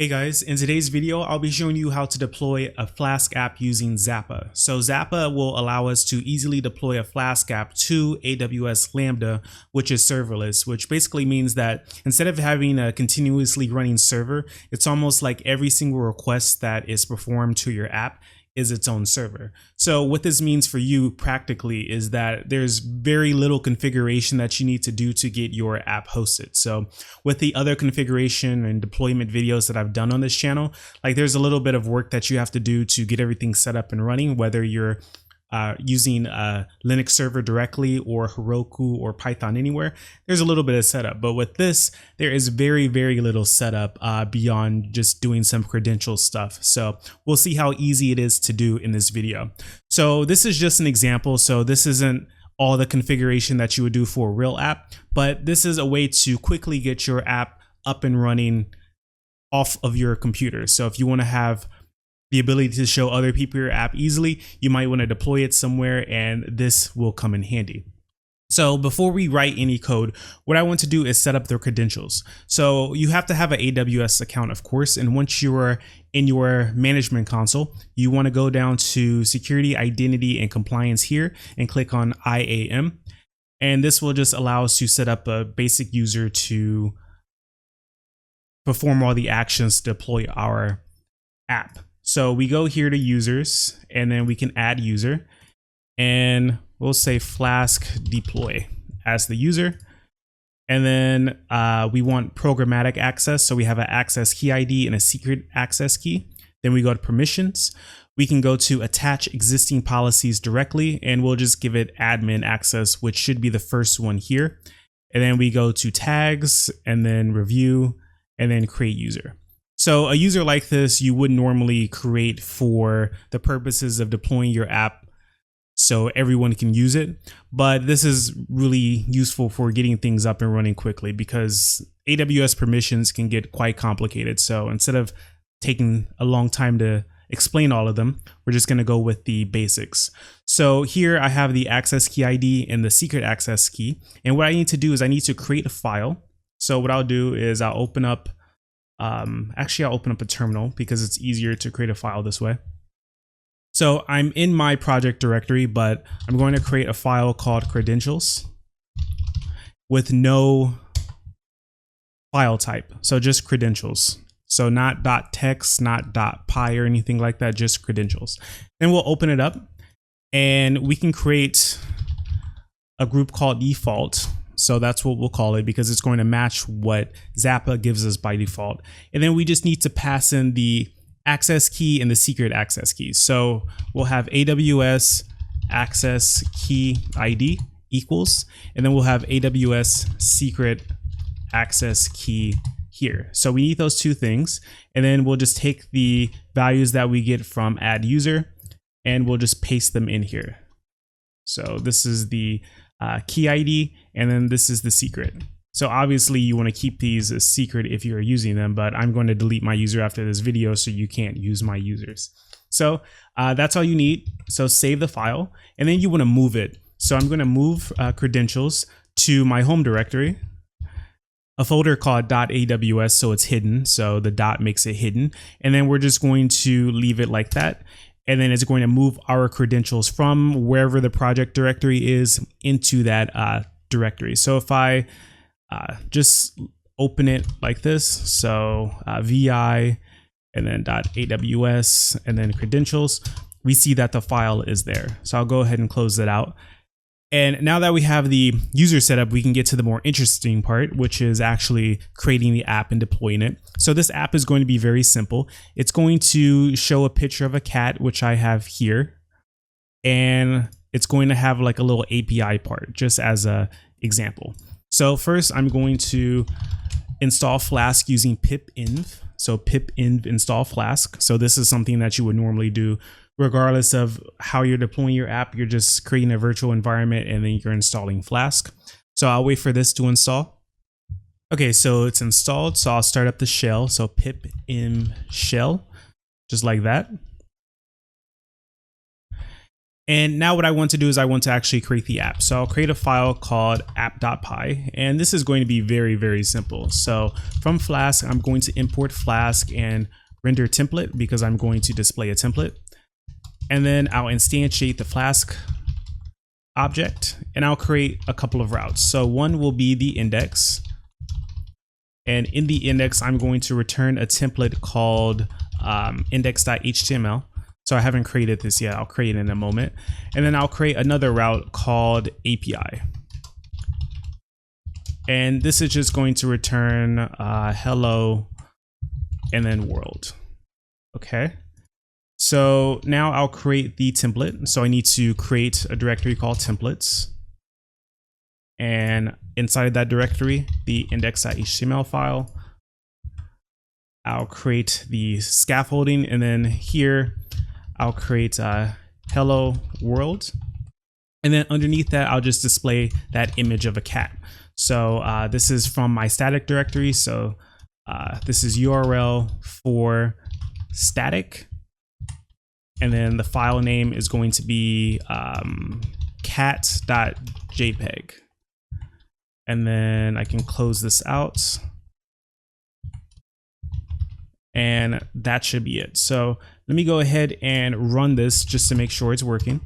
Hey guys, in today's video, I'll be showing you how to deploy a Flask app using Zappa. So Zappa will allow us to easily deploy a Flask app to AWS Lambda, which is serverless, which basically means that instead of having a continuously running server, it's almost like every single request that is performed to your app is its own server. So what this means for you practically is that there's very little configuration that you need to do to get your app hosted. So with the other configuration and deployment videos that I've done on this channel, like there's a little bit of work that you have to do to get everything set up and running, whether you're using a Linux server directly or Heroku or Python Anywhere. There's a little bit of setup, but with this, there is very little setup beyond just doing some credential stuff. So we'll see how easy it is to do in this video. So this is just an example. So this isn't all the configuration that you would do for a real app, but this is a way to quickly get your app up and running off of your computer. So if you want to have the ability to show other people your app easily, you might want to deploy it somewhere, and this will come in handy. So before we write any code, what I want to do is set up their credentials. So you have to have an AWS account, of course, and once you're in your management console, you want to go down to security, identity, and compliance here and click on IAM. And this will just allow us to set up a basic user to perform all the actions to deploy our app. So we go here to users, and then we can add user, and we'll say Flask deploy as the user. And then we want programmatic access. So we have an access key ID and a secret access key. Then we go to permissions. We can go to attach existing policies directly, and we'll just give it admin access, which should be the first one here. And then we go to tags, and then review, and then create user. So a user like this, you would normally create for the purposes of deploying your app so everyone can use it. But this is really useful for getting things up and running quickly because AWS permissions can get quite complicated. So instead of taking a long time to explain all of them, we're just going to go with the basics. So here I have the access key ID and the secret access key. And what I need to do is I need to create a file. So what I'll do is I'll open up I'll open up a terminal because it's easier to create a file this way. So I'm in my project directory, but I'm going to create a file called credentials with no file type. So just credentials. So not .text, not .py or anything like that, just credentials. Then we'll open it up and we can create a group called default. So that's what we'll call it because it's going to match what Zappa gives us by default. And then we just need to pass in the access key and the secret access key. So we'll have AWS access key ID equals, and then we'll have AWS secret access key here. So we need those two things. And then we'll just take the values that we get from add user and we'll just paste them in here. So this is the key ID, and then this is the secret. So obviously you want to keep these as secret if you're using them, but I'm going to delete my user after this video so you can't use my users. So that's all you need. So save the file, and then you want to move it. So I'm going to move credentials to my home directory, a folder called .aws, so it's hidden. So the dot makes it hidden, and then we're just going to leave it like that. And then it's going to move our credentials from wherever the project directory is into that directory. So if I just open it like this, so vi and then .aws and then credentials, we see that the file is there. So I'll go ahead and close that out. And now that we have the user set up, we can get to the more interesting part, which is actually creating the app and deploying it. So this app is going to be very simple. It's going to show a picture of a cat, which I have here. And it's going to have like a little API part, just as an example. So first I'm going to install Flask using pip-inv. So pip-inv install Flask. So this is something that you would normally do regardless of how you're deploying your app. You're just creating a virtual environment and then you're installing Flask. So I'll wait for this to install. Okay, so it's installed. So I'll start up the shell. So pip-inv shell, just like that. And now what I want to do is I want to actually create the app. So I'll create a file called app.py, and this is going to be very, very simple. So from Flask, I'm going to import Flask and render template because I'm going to display a template. And then I'll instantiate the Flask object, and I'll create a couple of routes. So one will be the index. And in the index, I'm going to return a template called index.html. So I haven't created this yet. I'll create it in a moment. And then I'll create another route called API. And this is just going to return hello and then world. Okay. So now I'll create the template. So I need to create a directory called templates. And inside that directory, the index.html file, I'll create the scaffolding. And then here, I'll create hello world. And then underneath that, I'll just display that image of a cat. So this is from my static directory. So this is URL for static. And then the file name is going to be cat.jpg. And then I can close this out. And that should be it. So let me go ahead and run this just to make sure it's working.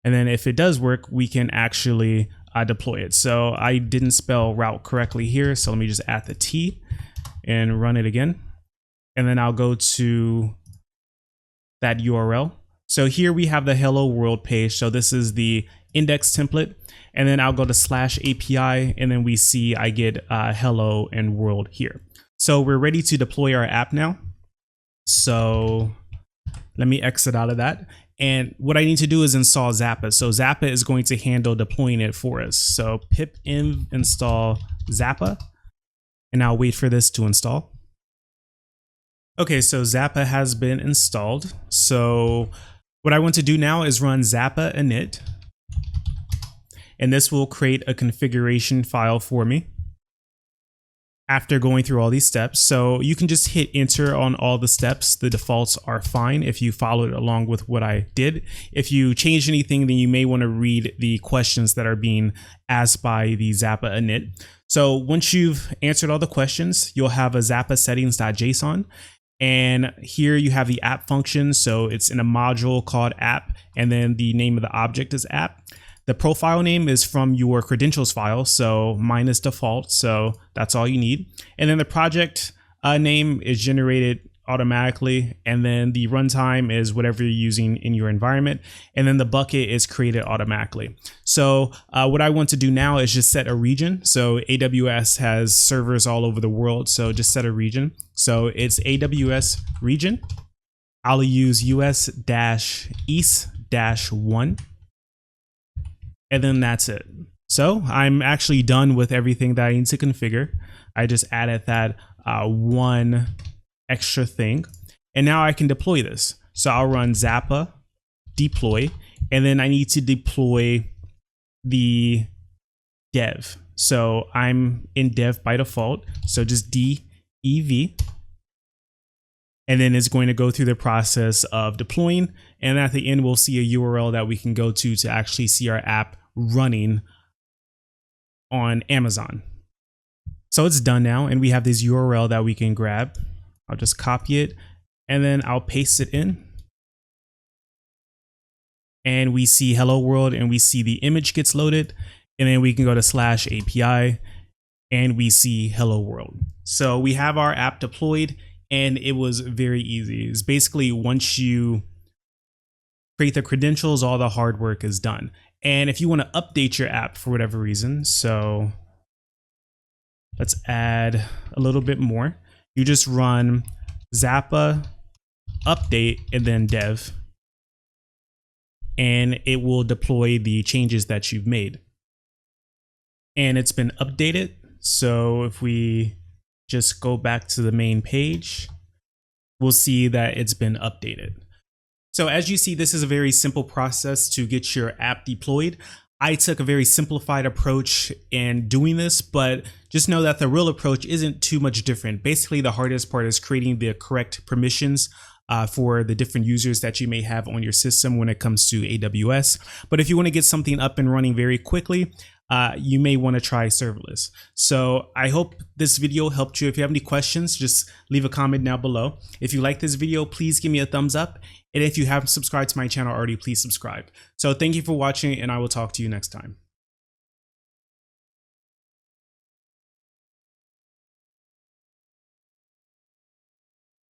And then if it does work, we can actually deploy it. So I didn't spell route correctly here. So let me just add the T and run it again. And then I'll go to that URL. So here we have the hello world page. So this is the index template. And then I'll go to /API, and then we see I get hello and world here. So we're ready to deploy our app now. So let me exit out of that. And what I need to do is install Zappa. So Zappa is going to handle deploying it for us. So pip env install Zappa, and I'll wait for this to install. Okay, so Zappa has been installed. So what I want to do now is run Zappa init, and this will create a configuration file for me after going through all these steps. So you can just hit enter on all the steps. The defaults are fine if you followed along with what I did. If you change anything, then you may want to read the questions that are being asked by the Zappa init. So once you've answered all the questions, you'll have a Zappa settings.json. And here you have the app function. So it's in a module called app, and then the name of the object is app. The profile name is from your credentials file, so mine is default, so that's all you need. And then the project name is generated automatically, and then the runtime is whatever you're using in your environment, and then the bucket is created automatically. So what I want to do now is just set a region. So AWS has servers all over the world, so just set a region. So it's AWS region. I'll use US-East-1. And then that's it. So I'm actually done with everything that I need to configure. I just added that one extra thing. And now I can deploy this. So I'll run Zappa deploy, and then I need to deploy the dev. So I'm in dev by default. So just dev. And then it's going to go through the process of deploying. And at the end, we'll see a URL that we can go to actually see our app running on Amazon. So it's done now, and we have this URL that we can grab. I'll just copy it, and then I'll paste it in. And we see hello world, and we see the image gets loaded, and then we can go to /API, and we see hello world. So we have our app deployed, and it was very easy. It's basically once you create the credentials, all the hard work is done. And if you want to update your app for whatever reason, so let's add a little bit more. You just run Zappa update and then dev, and it will deploy the changes that you've made. And it's been updated. So if we just go back to the main page, we'll see that it's been updated. So as you see, this is a very simple process to get your app deployed. I took a very simplified approach in doing this, but just know that the real approach isn't too much different. Basically, the hardest part is creating the correct permissions for the different users that you may have on your system when it comes to AWS. But if you want to get something up and running very quickly, you may want to try serverless. So I hope this video helped you. If you have any questions, just leave a comment down below. If you like this video, please give me a thumbs up. And if you haven't subscribed to my channel already, please subscribe. So thank you for watching, and I will talk to you next time.